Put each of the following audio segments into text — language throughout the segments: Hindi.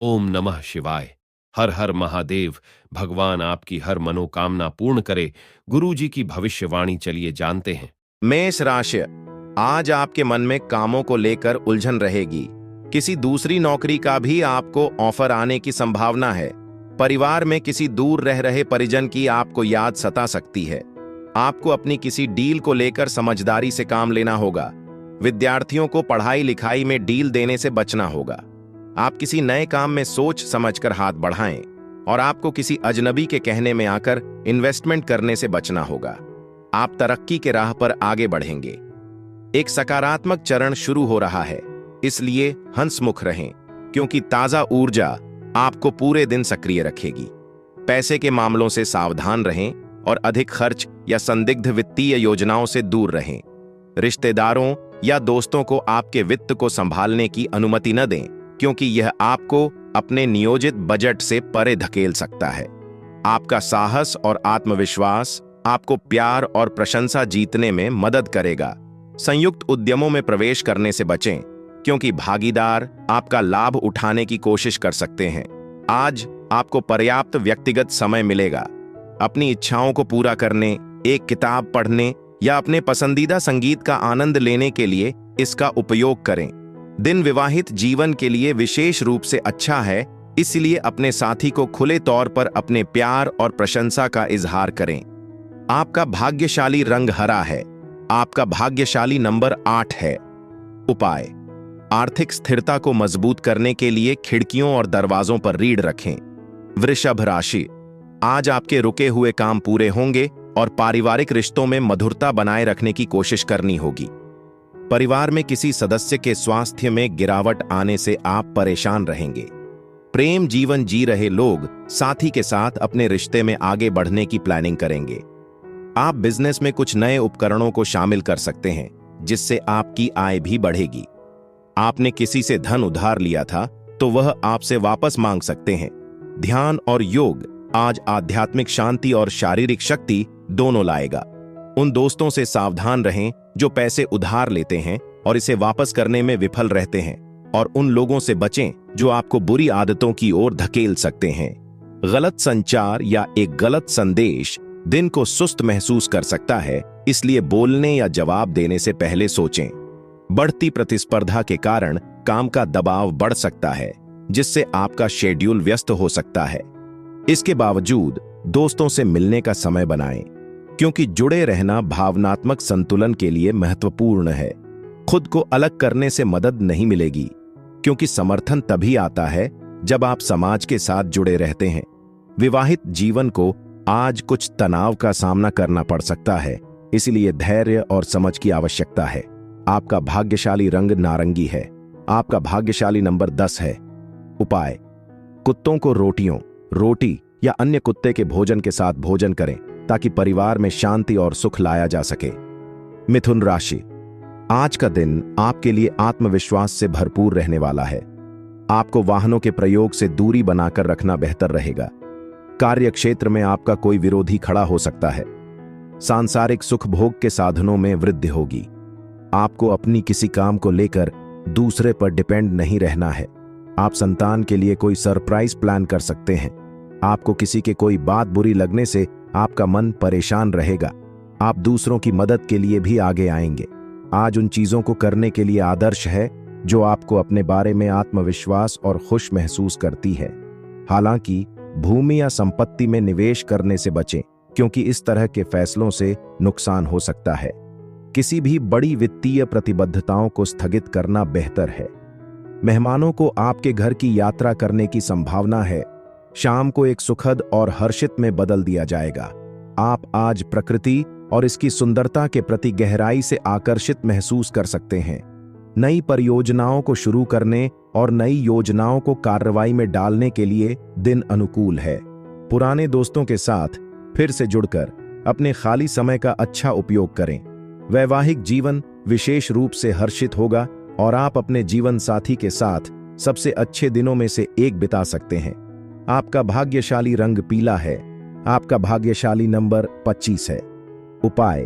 ओम नमः शिवाय। हर हर महादेव। भगवान आपकी हर मनोकामना पूर्ण करे। गुरुजी की भविष्यवाणी चलिए जानते हैं। मेष राशि, आज आपके मन में कामों को लेकर उलझन रहेगी। किसी दूसरी नौकरी का भी आपको ऑफर आने की संभावना है। परिवार में किसी दूर रह रहे परिजन की आपको याद सता सकती है। आपको अपनी किसी डील को लेकर समझदारी से काम लेना होगा। विद्यार्थियों को पढ़ाई लिखाई में डील देने से बचना होगा। आप किसी नए काम में सोच समझकर हाथ बढ़ाएं और आपको किसी अजनबी के कहने में आकर इन्वेस्टमेंट करने से बचना होगा। आप तरक्की के राह पर आगे बढ़ेंगे। एक सकारात्मक चरण शुरू हो रहा है, इसलिए हंसमुख रहें, क्योंकि ताजा ऊर्जा आपको पूरे दिन सक्रिय रखेगी। पैसे के मामलों से सावधान रहें और अधिक खर्च या संदिग्ध वित्तीय योजनाओं से दूर रहें। रिश्तेदारों या दोस्तों को आपके वित्त को संभालने की अनुमति न दें, क्योंकि यह आपको अपने नियोजित बजट से परे धकेल सकता है। आपका साहस और आत्मविश्वास आपको प्यार और प्रशंसा जीतने में मदद करेगा। संयुक्त उद्यमों में प्रवेश करने से बचें, क्योंकि भागीदार आपका लाभ उठाने की कोशिश कर सकते हैं। आज आपको पर्याप्त व्यक्तिगत समय मिलेगा। अपनी इच्छाओं को पूरा करने, एक किताब पढ़ने या अपने पसंदीदा संगीत का आनंद लेने के लिए इसका उपयोग करें। दिन विवाहित जीवन के लिए विशेष रूप से अच्छा है, इसलिए अपने साथी को खुले तौर पर अपने प्यार और प्रशंसा का इजहार करें। आपका भाग्यशाली रंग हरा है। आपका भाग्यशाली नंबर 8 है। उपाय, आर्थिक स्थिरता को मजबूत करने के लिए खिड़कियों और दरवाजों पर रीढ़ रखें। वृषभ राशि, आज आपके रुके हुए काम पूरे होंगे और पारिवारिक रिश्तों में मधुरता बनाए रखने की कोशिश करनी होगी। परिवार में किसी सदस्य के स्वास्थ्य में गिरावट आने से आप परेशान रहेंगे। प्रेम जीवन जी रहे लोग साथी के साथ अपने रिश्ते में आगे बढ़ने की प्लानिंग करेंगे। आप बिजनेस में कुछ नए उपकरणों को शामिल कर सकते हैं, जिससे आपकी आय भी बढ़ेगी। आपने किसी से धन उधार लिया था तो वह आपसे वापस मांग सकते हैं। ध्यान और योग आज आध्यात्मिक शांति और शारीरिक शक्ति दोनों लाएगा। उन दोस्तों से सावधान रहें जो पैसे उधार लेते हैं और इसे वापस करने में विफल रहते हैं, और उन लोगों से बचें जो आपको बुरी आदतों की ओर धकेल सकते हैं। गलत संचार या एक गलत संदेश दिन को सुस्त महसूस कर सकता है, इसलिए बोलने या जवाब देने से पहले सोचें। बढ़ती प्रतिस्पर्धा के कारण काम का दबाव बढ़ सकता है, जिससे आपका शेड्यूल व्यस्त हो सकता है। इसके बावजूद दोस्तों से मिलने का समय बनाएं, क्योंकि जुड़े रहना भावनात्मक संतुलन के लिए महत्वपूर्ण है। खुद को अलग करने से मदद नहीं मिलेगी, क्योंकि समर्थन तभी आता है जब आप समाज के साथ जुड़े रहते हैं। विवाहित जीवन को आज कुछ तनाव का सामना करना पड़ सकता है, इसलिए धैर्य और समझ की आवश्यकता है। आपका भाग्यशाली रंग नारंगी है। आपका भाग्यशाली नंबर 10 है। उपाय, कुत्तों को रोटी या अन्य कुत्ते के भोजन के साथ भोजन करें, ताकि परिवार में शांति और सुख लाया जा सके। मिथुन राशि, आज का दिन आपके लिए आत्मविश्वास से भरपूर रहने वाला है। आपको वाहनों के प्रयोग से दूरी बनाकर रखना बेहतर रहेगा। कार्य क्षेत्र में आपका कोई विरोधी खड़ा हो सकता है। सांसारिक सुख भोग के साधनों में वृद्धि होगी। आपको अपनी किसी काम को लेकर दूसरे पर डिपेंड नहीं रहना है। आप संतान के लिए कोई सरप्राइज प्लान कर सकते हैं। आपको किसी के कोई बात बुरी लगने से आपका मन परेशान रहेगा। आप दूसरों की मदद के लिए भी आगे आएंगे। आज उन चीजों को करने के लिए आदर्श है जो आपको अपने बारे में आत्मविश्वास और खुश महसूस करती है। हालांकि भूमि या संपत्ति में निवेश करने से बचें, क्योंकि इस तरह के फैसलों से नुकसान हो सकता है। किसी भी बड़ी वित्तीय प्रतिबद्धताओं को स्थगित करना बेहतर है। मेहमानों को आपके घर की यात्रा करने की संभावना है। शाम को एक सुखद और हर्षित में बदल दिया जाएगा। आप आज प्रकृति और इसकी सुंदरता के प्रति गहराई से आकर्षित महसूस कर सकते हैं। नई परियोजनाओं को शुरू करने और नई योजनाओं को कार्रवाई में डालने के लिए दिन अनुकूल है। पुराने दोस्तों के साथ फिर से जुड़कर अपने खाली समय का अच्छा उपयोग करें। वैवाहिक जीवन विशेष रूप से हर्षित होगा और आप अपने जीवन साथी के साथ सबसे अच्छे दिनों में से एक बिता सकते हैं। आपका भाग्यशाली रंग पीला है। आपका भाग्यशाली नंबर 25 है। उपाय,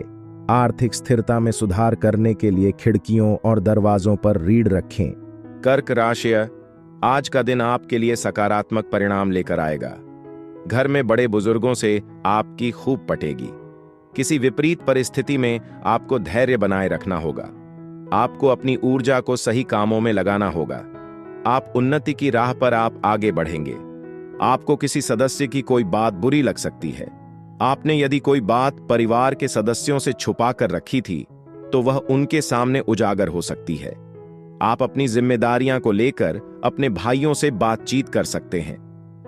आर्थिक स्थिरता में सुधार करने के लिए खिड़कियों और दरवाजों पर रीढ़ रखें। कर्क राशि, आज का दिन आपके लिए सकारात्मक परिणाम लेकर आएगा। घर में बड़े बुजुर्गों से आपकी खूब पटेगी। किसी विपरीत परिस्थिति में आपको धैर्य बनाए रखना होगा। आपको अपनी ऊर्जा को सही कामों में लगाना होगा। आप उन्नति की राह पर आप आगे बढ़ेंगे। आपको किसी सदस्य की कोई बात बुरी लग सकती है। आपने यदि कोई बात परिवार के सदस्यों से छुपा कर रखी थी तो वह उनके सामने उजागर हो सकती है। आप अपनी जिम्मेदारियां को लेकर अपने भाइयों से बातचीत कर सकते हैं।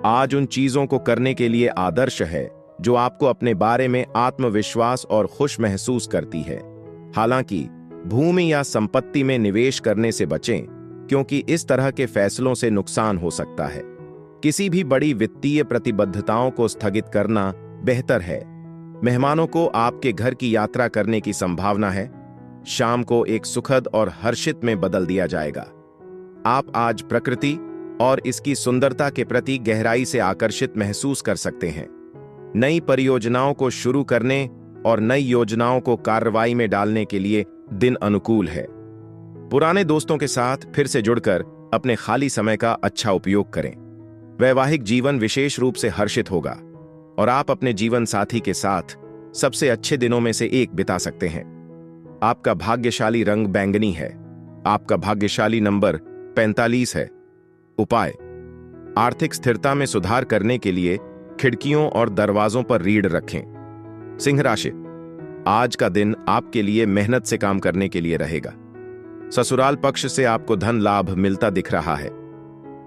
आज उन चीजों को करने के लिए आदर्श है जो आपको अपने बारे में आत्मविश्वास और खुश महसूस करती है। हालांकि भूमि या संपत्ति में निवेश करने से बचें, क्योंकि इस तरह के फैसलों से नुकसान हो सकता है। किसी भी बड़ी वित्तीय प्रतिबद्धताओं को स्थगित करना बेहतर है। मेहमानों को आपके घर की यात्रा करने की संभावना है। शाम को एक सुखद और हर्षित में बदल दिया जाएगा। आप आज प्रकृति और इसकी सुंदरता के प्रति गहराई से आकर्षित महसूस कर सकते हैं। नई परियोजनाओं को शुरू करने और नई योजनाओं को कार्रवाई में डालने के लिए दिन अनुकूल है। पुराने दोस्तों के साथ फिर से जुड़कर अपने खाली समय का अच्छा उपयोग करें। वैवाहिक जीवन विशेष रूप से हर्षित होगा और आप अपने जीवन साथी के साथ सबसे अच्छे दिनों में से एक बिता सकते हैं। आपका भाग्यशाली रंग बैंगनी है। आपका भाग्यशाली नंबर 45 है। उपाय: आर्थिक स्थिरता में सुधार करने के लिए खिड़कियों और दरवाजों पर रीढ़ रखें। सिंह राशि, आज का दिन आपके लिए मेहनत से काम करने के लिए रहेगा। ससुराल पक्ष से आपको धन लाभ मिलता दिख रहा है।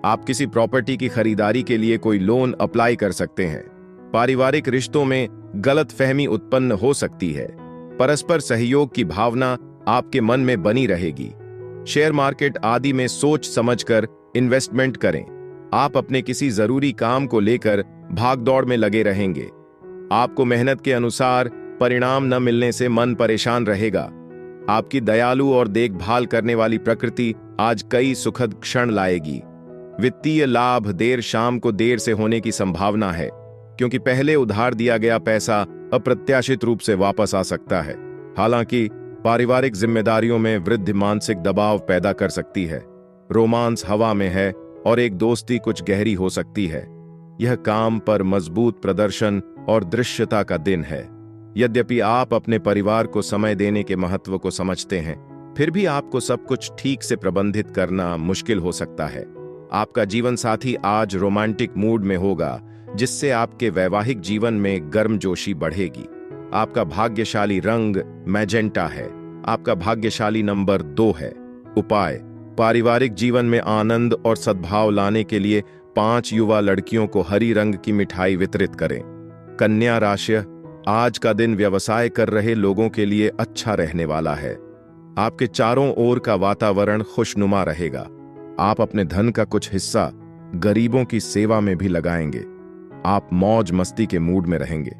आप किसी प्रॉपर्टी की खरीदारी के लिए कोई लोन अप्लाई कर सकते हैं। पारिवारिक रिश्तों में गलतफहमी उत्पन्न हो सकती है। परस्पर सहयोग की भावना आपके मन में बनी रहेगी। शेयर मार्केट आदि में सोच समझकर इन्वेस्टमेंट करें। आप अपने किसी जरूरी काम को लेकर भागदौड़ में लगे रहेंगे। आपको मेहनत के अनुसार परिणाम न मिलने से मन परेशान रहेगा। आपकी दयालु और देखभाल करने वाली प्रकृति आज कई सुखद क्षण लाएगी। वित्तीय लाभ देर शाम को देर से होने की संभावना है, क्योंकि पहले उधार दिया गया पैसा अप्रत्याशित रूप से वापस आ सकता है। हालांकि पारिवारिक जिम्मेदारियों में वृद्धि मानसिक दबाव पैदा कर सकती है। रोमांस हवा में है और एक दोस्ती कुछ गहरी हो सकती है। यह काम पर मजबूत प्रदर्शन और दृश्यता का दिन है। यद्यपि आप अपने परिवार को समय देने के महत्व को समझते हैं, फिर भी आपको सब कुछ ठीक से प्रबंधित करना मुश्किल हो सकता है। आपका जीवन साथी आज रोमांटिक मूड में होगा, जिससे आपके वैवाहिक जीवन में गर्मजोशी बढ़ेगी। आपका भाग्यशाली रंग मैजेंटा है। आपका भाग्यशाली नंबर 2 है। उपाय: पारिवारिक जीवन में आनंद और सद्भाव लाने के लिए 5 युवा लड़कियों को हरी रंग की मिठाई वितरित करें। कन्या राशि, आज का दिन व्यवसाय कर रहे लोगों के लिए अच्छा रहने वाला है। आपके चारों ओर का वातावरण खुशनुमा रहेगा। आप अपने धन का कुछ हिस्सा गरीबों की सेवा में भी लगाएंगे। आप मौज मस्ती के मूड में रहेंगे।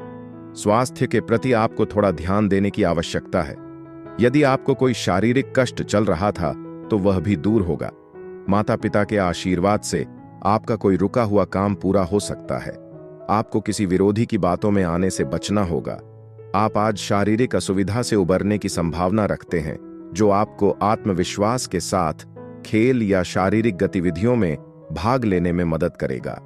स्वास्थ्य के प्रति आपको थोड़ा ध्यान देने की आवश्यकता है। यदि आपको कोई शारीरिक कष्ट चल रहा था तो वह भी दूर होगा। माता पिता के आशीर्वाद से आपका कोई रुका हुआ काम पूरा हो सकता है। आपको किसी विरोधी की बातों में आने से बचना होगा। आप आज शारीरिक असुविधा से उबरने की संभावना रखते हैं, जो आपको आत्मविश्वास के साथ खेल या शारीरिक गतिविधियों में भाग लेने में मदद करेगा।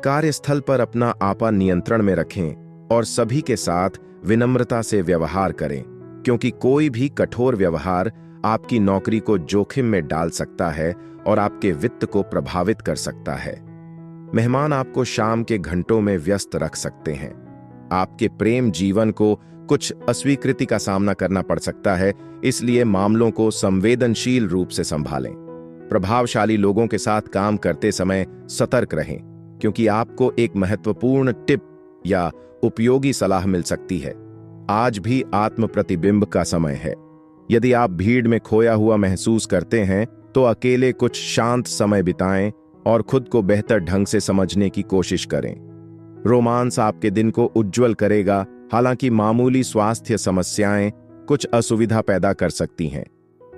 कार्यस्थल पर अपना आपा नियंत्रण में रखें और सभी के साथ विनम्रता से व्यवहार करें, क्योंकि कोई भी कठोर व्यवहार आपकी नौकरी को जोखिम में डाल सकता है और आपके वित्त को प्रभावित कर सकता है। मेहमान आपको शाम के घंटों में व्यस्त रख सकते हैं। आपके प्रेम जीवन को कुछ अस्वीकृति का सामना करना पड़ सकता है, इसलिए मामलों को संवेदनशील रूप से संभालें। प्रभावशाली लोगों के साथ काम करते समय सतर्क रहें, क्योंकि आपको एक महत्वपूर्ण टिप या उपयोगी सलाह मिल सकती है। आज भी आत्म प्रतिबिंब का समय है। यदि आप भीड़ में खोया हुआ महसूस करते हैं तो अकेले कुछ शांत समय बिताएं और खुद को बेहतर ढंग से समझने की कोशिश करें। रोमांस आपके दिन को उज्जवल करेगा, हालांकि मामूली स्वास्थ्य समस्याएं कुछ असुविधा पैदा कर सकती हैं।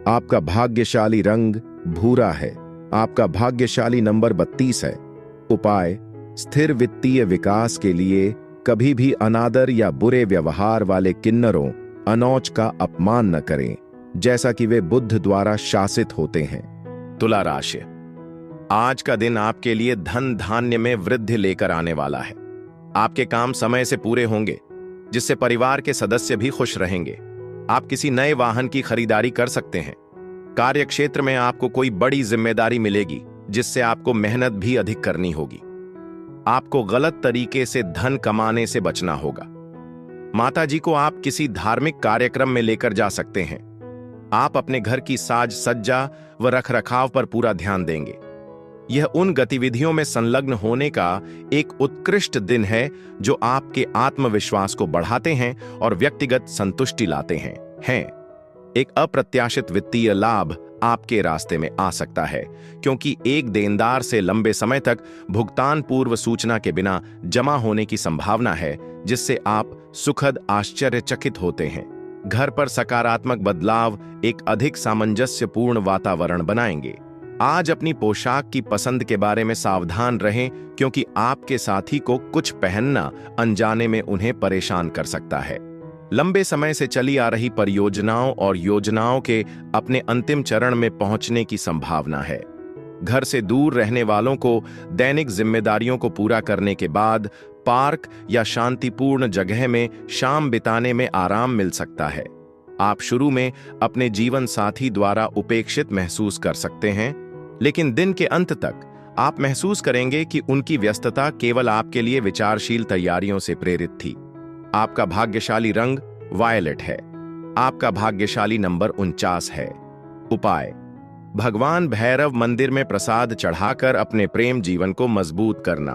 आपका भाग्यशाली रंग भूरा है। आपका भाग्यशाली नंबर 32 है। उपाय: स्थिर वित्तीय विकास के लिए कभी भी अनादर या बुरे व्यवहार वाले किन्नरों अनौच का अपमान न करें, जैसा कि वे बुद्ध द्वारा शासित होते हैं। तुला राशि, आज का दिन आपके लिए धन धान्य में वृद्धि लेकर आने वाला है। आपके काम समय से पूरे होंगे, जिससे परिवार के सदस्य भी खुश रहेंगे। आप किसी नए वाहन की खरीदारी कर सकते हैं। कार्य क्षेत्र में आपको कोई बड़ी जिम्मेदारी मिलेगी, जिससे आपको मेहनत भी अधिक करनी होगी। आपको गलत तरीके से धन कमाने से बचना होगा। माताजी को आप किसी धार्मिक कार्यक्रम में लेकर जा सकते हैं। आप अपने घर की साज सज्जा व रखरखाव पर पूरा ध्यान देंगे। यह उन गतिविधियों में संलग्न होने का एक उत्कृष्ट दिन है जो आपके आत्मविश्वास को बढ़ाते हैं और व्यक्तिगत संतुष्टि लाते हैं। एक अप्रत्याशित वित्तीय लाभ आपके रास्ते में आ सकता है, क्योंकि एक देनदार से लंबे समय तक भुगतान पूर्व सूचना के बिना जमा होने की संभावना है, जिससे आप सुखद आश्चर्यचकित होते हैं। घर पर सकारात्मक बदलाव एक अधिक सामंजस्यपूर्ण वातावरण बनाएंगे। आज अपनी पोशाक की पसंद के बारे में सावधान रहें, क्योंकि आपके साथी को कुछ पहनना अनजाने में उन्हें परेशान कर सकता है। लंबे समय से चली आ रही परियोजनाओं और योजनाओं के अपने अंतिम चरण में पहुंचने की संभावना है। घर से दूर रहने वालों को दैनिक जिम्मेदारियों को पूरा करने के बाद पार्क या शांतिपूर्ण जगह में शाम बिताने में आराम मिल सकता है। आप शुरू में अपने जीवन साथी द्वारा उपेक्षित महसूस कर सकते हैं, लेकिन दिन के अंत तक आप महसूस करेंगे कि उनकी व्यस्तता केवल आपके लिए विचारशील तैयारियों से प्रेरित थी। आपका भाग्यशाली रंग वायलेट है। आपका भाग्यशाली नंबर 49 है। उपाय: भगवान भैरव मंदिर में प्रसाद चढ़ाकर अपने प्रेम जीवन को मजबूत करना।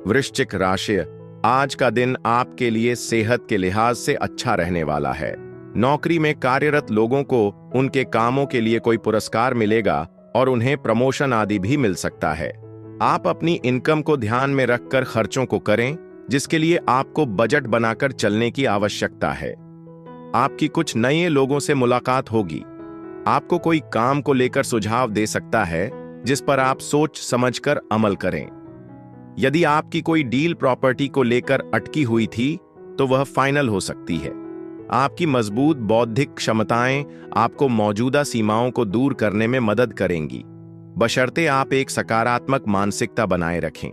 वृश्चिक राशि: आज का दिन आपके लिए सेहत के लिहाज से अच्छा रहने वाला है। नौकरी में कार्यरत लोगों को उनके कामों के लिए कोई पुरस्कार मिलेगा और उन्हें प्रमोशन आदि भी मिल सकता है। आप अपनी इनकम को ध्यान में रखकर खर्चों को करें, जिसके लिए आपको बजट बनाकर चलने की आवश्यकता है। आपकी कुछ नए लोगों से मुलाकात होगी। आपको कोई काम को लेकर सुझाव दे सकता है, जिस पर आप सोच समझकर अमल करें। यदि आपकी कोई डील प्रॉपर्टी को लेकर अटकी हुई थी, तो वह फाइनल हो सकती है। आपकी मजबूत बौद्धिक क्षमताएं आपको मौजूदा सीमाओं को दूर करने में मदद करेंगी, बशर्ते आप एक सकारात्मक मानसिकता बनाए रखें।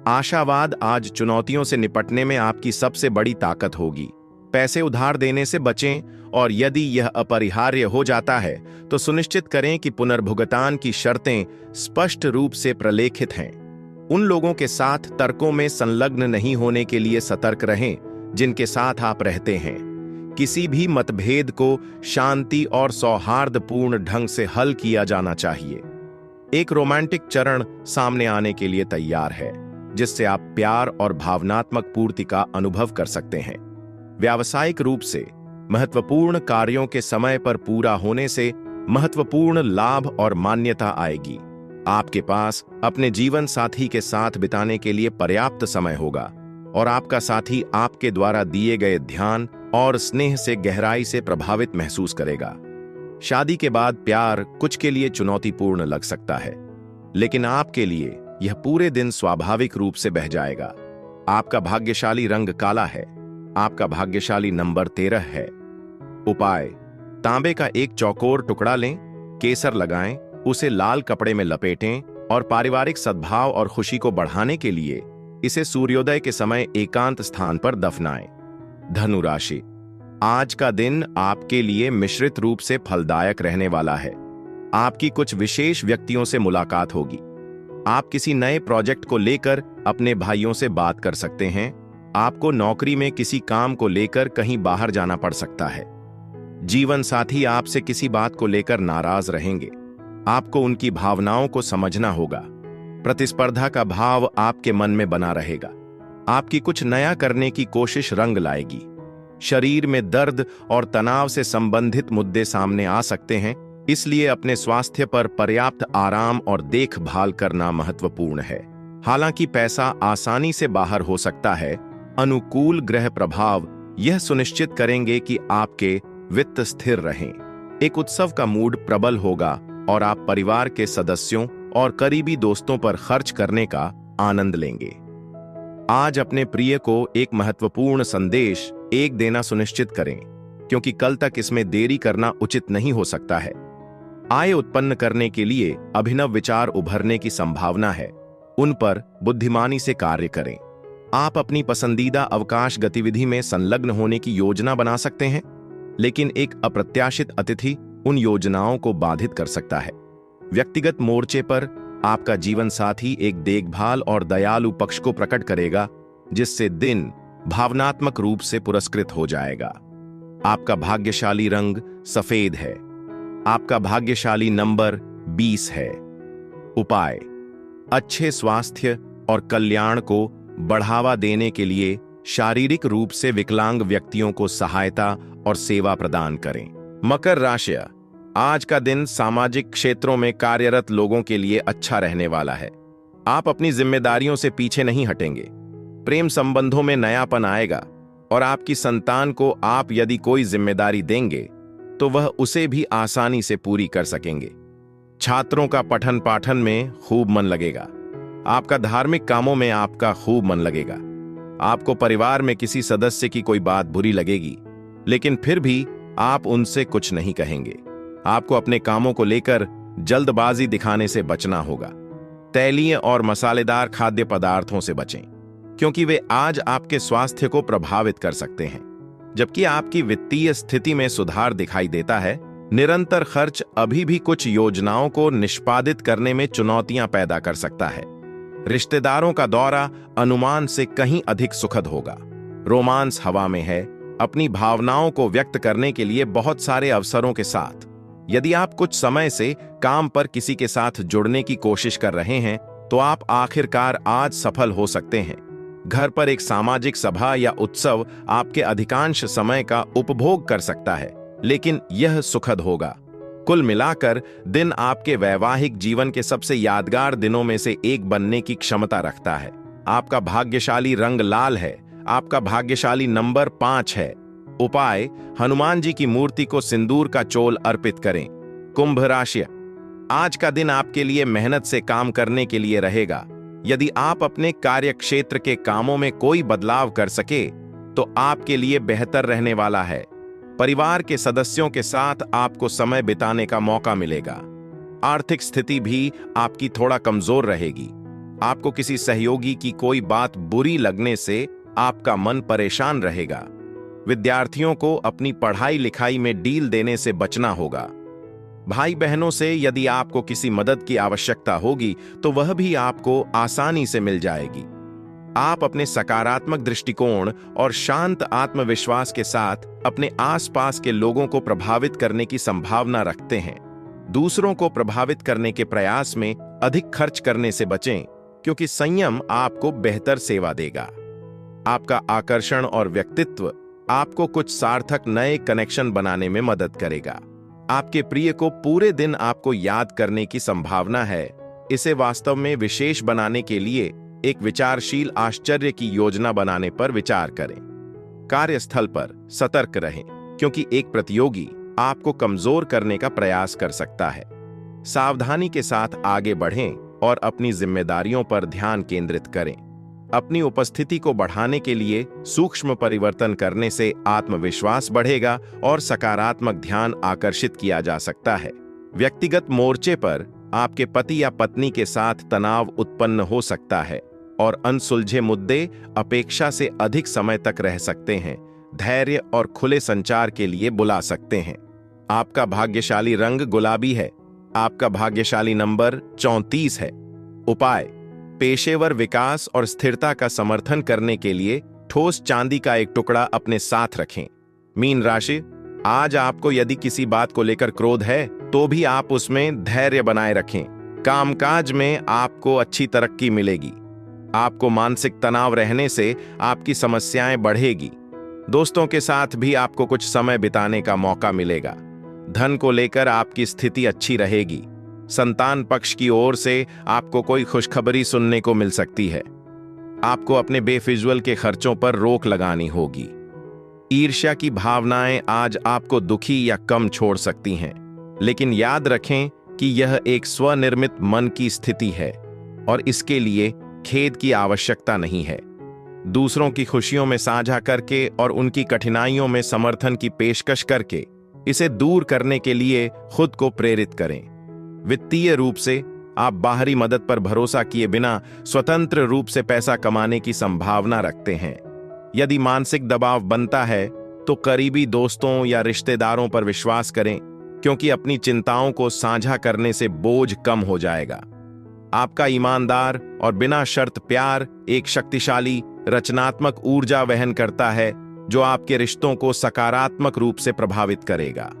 आशावाद आज चुनौतियों से निपटने में आपकी सबसे बड़ी ताकत होगी। पैसे उधार देने से बचें, और यदि यह अपरिहार्य हो जाता है तो सुनिश्चित करें कि पुनर्भुगतान की शर्तें स्पष्ट रूप से प्रलेखित हैं। उन लोगों के साथ तर्कों में संलग्न नहीं होने के लिए सतर्क रहें जिनके साथ आप रहते हैं। किसी भी मतभेद को शांति और सौहार्दपूर्ण ढंग से हल किया जाना चाहिए। एक रोमांटिक चरण सामने आने के लिए तैयार है, जिससे आप प्यार और भावनात्मक पूर्ति का अनुभव कर सकते हैं। व्यावसायिक रूप से महत्वपूर्ण कार्यों के समय पर पूरा होने से महत्वपूर्ण लाभ और मान्यता आएगी। आपके पास अपने जीवन साथी के साथ बिताने के लिए पर्याप्त समय होगा, और आपका साथी आपके द्वारा दिए गए ध्यान और स्नेह से गहराई से प्रभावित महसूस करेगा। शादी के बाद प्यार कुछ के लिए चुनौतीपूर्ण लग सकता है, लेकिन आपके लिए यह पूरे दिन स्वाभाविक रूप से बह जाएगा। आपका भाग्यशाली रंग काला है। आपका भाग्यशाली नंबर 13 है। उपाय: तांबे का एक चौकोर टुकड़ा लें, केसर लगाएं, उसे लाल कपड़े में लपेटें और पारिवारिक सद्भाव और खुशी को बढ़ाने के लिए इसे सूर्योदय के समय एकांत स्थान पर दफनाएं। धनु राशि: आज का दिन आपके लिए मिश्रित रूप से फलदायक रहने वाला है। आपकी कुछ विशेष व्यक्तियों से मुलाकात होगी। आप किसी नए प्रोजेक्ट को लेकर अपने भाइयों से बात कर सकते हैं। आपको नौकरी में किसी काम को लेकर कहीं बाहर जाना पड़ सकता है। जीवन साथी आपसे किसी बात को लेकर नाराज रहेंगे। आपको उनकी भावनाओं को समझना होगा। प्रतिस्पर्धा का भाव आपके मन में बना रहेगा। आपकी कुछ नया करने की कोशिश रंग लाएगी। शरीर में दर्द और तनाव से संबंधित मुद्दे सामने आ सकते हैं, इसलिए अपने स्वास्थ्य पर पर्याप्त आराम और देखभाल करना महत्वपूर्ण है। हालांकि पैसा आसानी से बाहर हो सकता है, अनुकूल ग्रह प्रभाव यह सुनिश्चित करेंगे कि आपके वित्त स्थिर रहें। एक उत्सव का मूड प्रबल होगा और आप परिवार के सदस्यों और करीबी दोस्तों पर खर्च करने का आनंद लेंगे। आज अपने प्रिय को एक महत्वपूर्ण संदेश देना सुनिश्चित करें, क्योंकि कल तक इसमें देरी करना उचित नहीं हो सकता है। आय उत्पन्न करने के लिए अभिनव विचार उभरने की संभावना है। उन पर बुद्धिमानी से कार्य करें। आप अपनी पसंदीदा अवकाश गतिविधि में संलग्न होने की योजना बना सकते हैं, लेकिन एक अप्रत्याशित अतिथि उन योजनाओं को बाधित कर सकता है। व्यक्तिगत मोर्चे पर आपका जीवन साथी एक देखभाल और दयालु पक्ष को प्रकट करेगा, जिससे दिन भावनात्मक रूप से पुरस्कृत हो जाएगा। आपका भाग्यशाली रंग सफेद है। आपका भाग्यशाली नंबर 20 है। उपाय: अच्छे स्वास्थ्य और कल्याण को बढ़ावा देने के लिए शारीरिक रूप से विकलांग व्यक्तियों को सहायता और सेवा प्रदान करें। मकर राशि: आज का दिन सामाजिक क्षेत्रों में कार्यरत लोगों के लिए अच्छा रहने वाला है। आप अपनी जिम्मेदारियों से पीछे नहीं हटेंगे। प्रेम संबंधों में नयापन आएगा और आपकी संतान को आप यदि कोई जिम्मेदारी देंगे तो वह उसे भी आसानी से पूरी कर सकेंगे। छात्रों का पठन पाठन में खूब मन लगेगा। आपका धार्मिक कामों में आपका खूब मन लगेगा। आपको परिवार में किसी सदस्य की कोई बात बुरी लगेगी, लेकिन फिर भी आप उनसे कुछ नहीं कहेंगे। आपको अपने कामों को लेकर जल्दबाजी दिखाने से बचना होगा। तैलीय और मसालेदार खाद्य पदार्थों से बचें, क्योंकि वे आज आपके स्वास्थ्य को प्रभावित कर सकते हैं। जबकि आपकी वित्तीय स्थिति में सुधार दिखाई देता है, निरंतर खर्च अभी भी कुछ योजनाओं को निष्पादित करने में चुनौतियां पैदा कर सकता है। रिश्तेदारों का दौरा अनुमान से कहीं अधिक सुखद होगा। रोमांस हवा में है। अपनी भावनाओं को व्यक्त करने के लिए बहुत सारे अवसरों के साथ यदि आप कुछ समय से काम पर किसी के साथ जुड़ने की कोशिश कर रहे हैं तो आप आखिरकार आज सफल हो सकते हैं। घर पर एक सामाजिक सभा या उत्सव आपके अधिकांश समय का उपभोग कर सकता है, लेकिन यह सुखद होगा। कुल मिलाकर दिन आपके वैवाहिक जीवन के सबसे यादगार दिनों में से एक बनने की क्षमता रखता है। आपका भाग्यशाली रंग लाल है। आपका भाग्यशाली नंबर 5 है। उपाय: हनुमान जी की मूर्ति को सिंदूर का चोल अर्पित करें। कुंभ राशि: आज का दिन आपके लिए मेहनत से काम करने के लिए रहेगा। यदि आप अपने कार्य क्षेत्र के कामों में कोई बदलाव कर सके तो आपके लिए बेहतर रहने वाला है। परिवार के सदस्यों के साथ आपको समय बिताने का मौका मिलेगा। आर्थिक स्थिति भी आपकी थोड़ा कमजोर रहेगी। आपको किसी सहयोगी की कोई बात बुरी लगने से आपका मन परेशान रहेगा। विद्यार्थियों को अपनी पढ़ाई लिखाई में डील देने से बचना होगा। भाई बहनों से यदि आपको किसी मदद की आवश्यकता होगी तो वह भी आपको आसानी से मिल जाएगी। आप अपने सकारात्मक दृष्टिकोण और शांत आत्मविश्वास के साथ अपने आसपास के लोगों को प्रभावित करने की संभावना रखते हैं। दूसरों को प्रभावित करने के प्रयास में अधिक खर्च करने से बचें, क्योंकि संयम आपको बेहतर सेवा देगा। आपका आकर्षण और व्यक्तित्व आपको कुछ सार्थक नए कनेक्शन बनाने में मदद करेगा। आपके प्रिय को पूरे दिन आपको याद करने की संभावना है। इसे वास्तव में विशेष बनाने के लिए एक विचारशील आश्चर्य की योजना बनाने पर विचार करें। कार्यस्थल पर सतर्क रहें, क्योंकि एक प्रतियोगी आपको कमजोर करने का प्रयास कर सकता है। सावधानी के साथ आगे बढ़ें और अपनी जिम्मेदारियों पर ध्यान केंद्रित करें। अपनी उपस्थिति को बढ़ाने के लिए सूक्ष्म परिवर्तन करने से आत्मविश्वास बढ़ेगा और सकारात्मक ध्यान आकर्षित किया जा सकता है। व्यक्तिगत मोर्चे पर आपके पति या पत्नी के साथ तनाव उत्पन्न हो सकता है और अनसुलझे मुद्दे अपेक्षा से अधिक समय तक रह सकते हैं। धैर्य और खुले संचार के लिए बुला सकते हैं। आपका भाग्यशाली रंग गुलाबी है। आपका भाग्यशाली नंबर 34 है। उपाय: पेशेवर विकास और स्थिरता का समर्थन करने के लिए ठोस चांदी का एक टुकड़ा अपने साथ रखें। मीन राशि: आज आपको यदि किसी बात को लेकर क्रोध है तो भी आप उसमें धैर्य बनाए रखें। कामकाज में आपको अच्छी तरक्की मिलेगी। आपको मानसिक तनाव रहने से आपकी समस्याएं बढ़ेगी। दोस्तों के साथ भी आपको कुछ समय बिताने का मौका मिलेगा। धन को लेकर आपकी स्थिति अच्छी रहेगी। संतान पक्ष की ओर से आपको कोई खुशखबरी सुनने को मिल सकती है। आपको अपने बेफिजुल के खर्चों पर रोक लगानी होगी। ईर्ष्या की भावनाएं आज आपको दुखी या कम छोड़ सकती हैं, लेकिन याद रखें कि यह एक स्वनिर्मित मन की स्थिति है और इसके लिए खेद की आवश्यकता नहीं है। दूसरों की खुशियों में साझा करके और उनकी कठिनाइयों में समर्थन की पेशकश करके इसे दूर करने के लिए खुद को प्रेरित करें। वित्तीय रूप से आप बाहरी मदद पर भरोसा किए बिना स्वतंत्र रूप से पैसा कमाने की संभावना रखते हैं। यदि मानसिक दबाव बनता है तो करीबी दोस्तों या रिश्तेदारों पर विश्वास करें, क्योंकि अपनी चिंताओं को साझा करने से बोझ कम हो जाएगा। आपका ईमानदार और बिना शर्त प्यार एक शक्तिशाली रचनात्मक ऊर्जा वहन करता है, जो आपके रिश्तों को सकारात्मक रूप से प्रभावित करेगा।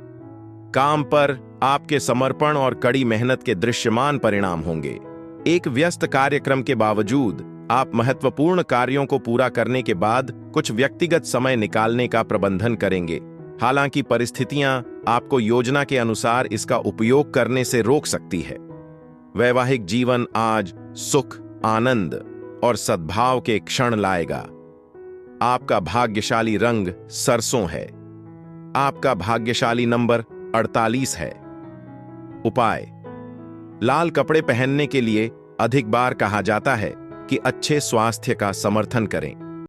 काम पर आपके समर्पण और कड़ी मेहनत के दृश्यमान परिणाम होंगे। एक व्यस्त कार्यक्रम के बावजूद आप महत्वपूर्ण कार्यों को पूरा करने के बाद कुछ व्यक्तिगत समय निकालने का प्रबंधन करेंगे। हालांकि परिस्थितियां आपको योजना के अनुसार इसका उपयोग करने से रोक सकती है। वैवाहिक जीवन आज सुख, आनंद और सद्भाव के क्षण लाएगा। आपका भाग्यशाली रंग सरसों है। आपका भाग्यशाली नंबर 48 है। उपाय: लाल कपड़े पहनने के लिए अधिक बार कहा जाता है कि अच्छे स्वास्थ्य का समर्थन करें।